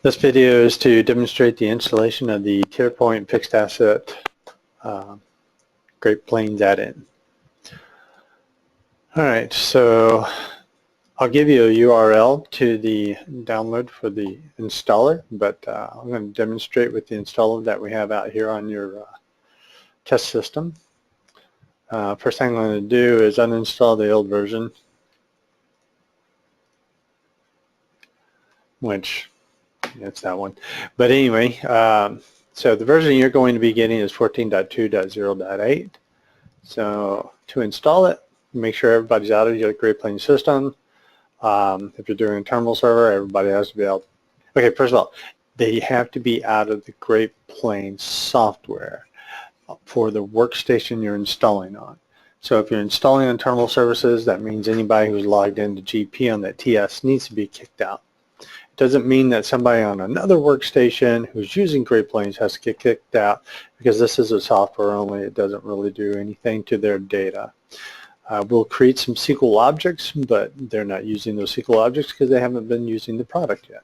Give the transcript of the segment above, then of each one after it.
This video is to demonstrate the installation of the TierPoint fixed asset Great Plains add-in. Alright, so I'll give you a URL to the download for the installer, but I'm going to demonstrate with the installer that we have out here on your test system. First thing I'm going to do is uninstall the old version, which it's that one. But anyway, so the version you're going to be getting is 14.2.0.8. So to install it, make sure everybody's out of your Great Plains system. If you're doing a terminal server, everybody has to be out. Okay, first of all, they have to be out of the Great Plains software for the workstation you're installing on. So if you're installing on terminal services, that means anybody who's logged into GP on that TS needs to be kicked out. Doesn't mean that somebody on another workstation who's using Great Plains has to get kicked out, because this is a software only. It doesn't really do anything to their data. We'll create some SQL objects, but they're not using those SQL objects because they haven't been using the product yet.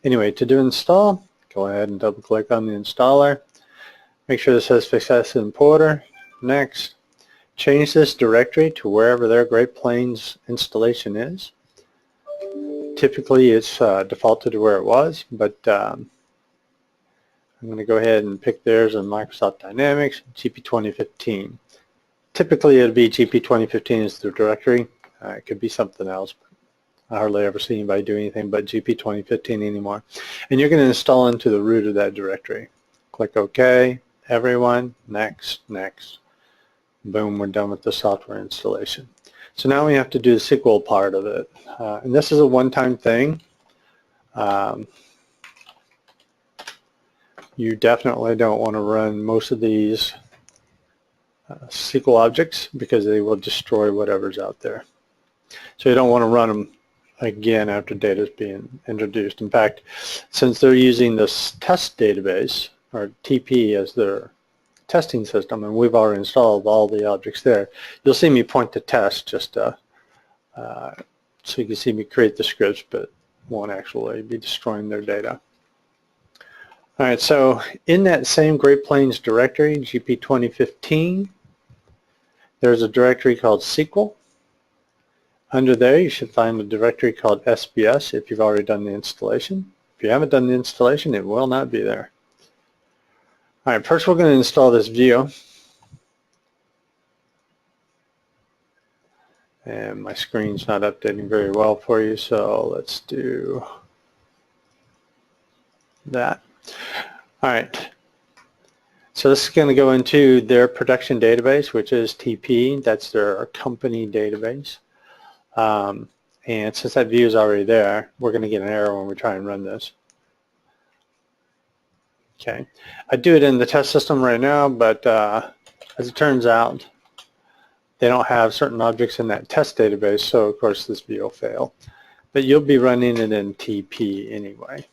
Anyway, to do install, go ahead and double click on the installer. Make sure this says fixed asset importer. Next, change this directory to wherever their Great Plains installation is. Typically it's defaulted to where it was, but I'm going to go ahead and pick theirs in Microsoft Dynamics, GP 2015. Typically it would be GP 2015 is the directory. It could be something else. I hardly ever see anybody do anything but GP 2015 anymore. And you're going to install into the root of that directory. Click OK, everyone, next, next. Boom, we're done with the software installation. So now we have to do the SQL part of it. And this is a one-time thing. You definitely don't want to run most of these SQL objects because they will destroy whatever's out there. So you don't want to run them again after data is being introduced. In fact, since they're using this test database, or TP, as their testing system, and we've already installed all the objects there, you'll see me point to test just so you can see me create the scripts, but won't actually be destroying their data. Alright, so in that same Great Plains directory, GP 2015, there's a directory called SQL. Under there you should find a directory called SBS if you've already done the installation. If you haven't done the installation, it will not be there. Alright, first we're going to install this view. And my screen's not updating very well for you, so let's do that. Alright, so this is going to go into their production database, which is TP. That's their company database. And since that view is already there, we're going to get an error when we try and run this. Okay, I do it in the test system right now, but as it turns out, they don't have certain objects in that test database, so of course this view will fail. But you'll be running it in TP anyway.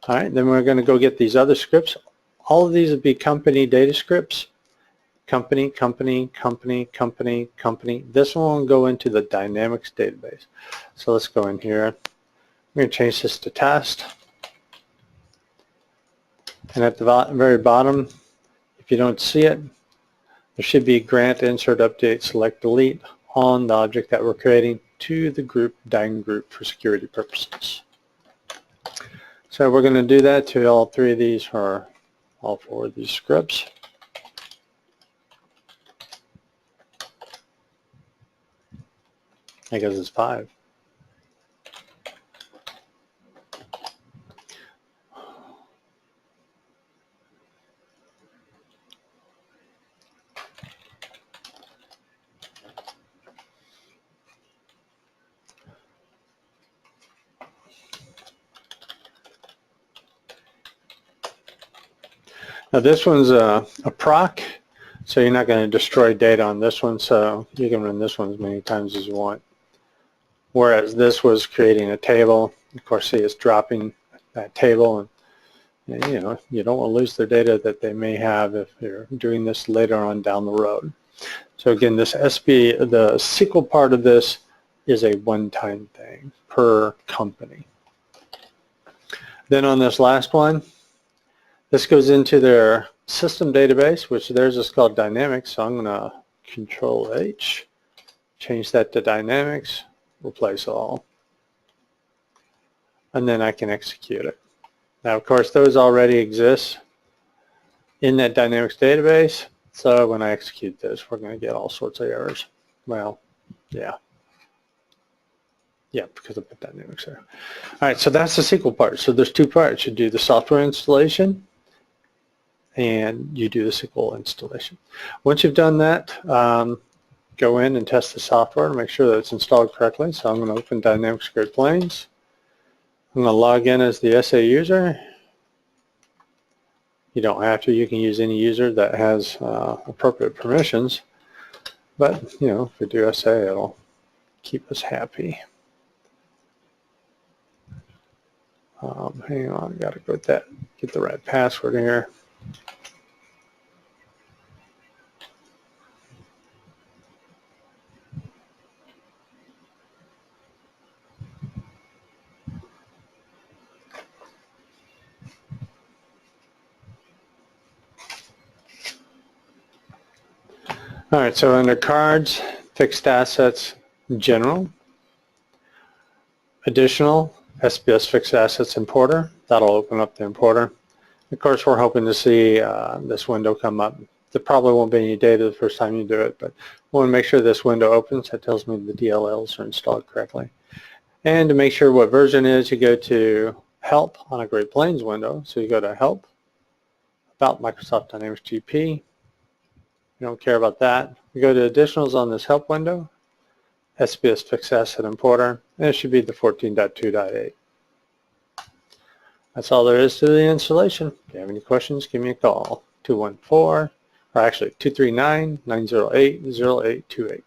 All right, then we're going to go get these other scripts. All of these will be company data scripts. Company, company, company, company, company. This one will go into the Dynamics database. So let's go in here. I'm going to change this to test. And at the very bottom, if you don't see it, there should be grant, insert, update, select, delete on the object that we're creating to the group, Dyn group, for security purposes. So we're going to do that to all three of these, or all four of these scripts. I guess it's 5. Now this one's a proc, so you're not going to destroy data on this one, so you can run this one as many times as you want. Whereas this was creating a table. Of course, see, it's dropping that table, and you know, you don't want to lose their data that they may have if you're doing this later on down the road. So again, this the SQL part of this is a one-time thing per company. Then on this last one, this goes into their system database, which theirs is called Dynamics. So I'm going to Control H, change that to Dynamics, replace all. And then I can execute it. Now, of course, those already exist in that Dynamics database. So when I execute this, we're going to get all sorts of errors. Well, yeah. Yeah, because I put Dynamics there. All right, so that's the SQL part. So there's two parts. You do the software installation, and you do the SQL installation. Once you've done that, go in and test the software to make sure that it's installed correctly. So I'm going to open Dynamics Great Plains. I'm going to log in as the SA user. You don't have to. You can use any user that has appropriate permissions. But, you know, if we do SA, it'll keep us happy. Hang on, I got to go with that. Get the right password here. All right, so under Cards, Fixed Assets, General, Additional, SBS Fixed Assets Importer. That'll open up the importer. Of course, we're hoping to see this window come up. There probably won't be any data the first time you do it, but we want to make sure this window opens. That tells me the DLLs are installed correctly. And to make sure what version is, you go to Help on a Great Plains window. So you go to Help, About Microsoft Dynamics GP. You don't care about that. You go to Additionals on this Help window, SBS Fixed Asset Importer, and it should be the 14.2.8. That's all there is to the installation. If you have any questions, give me a call, 214, or actually 239-908-0828.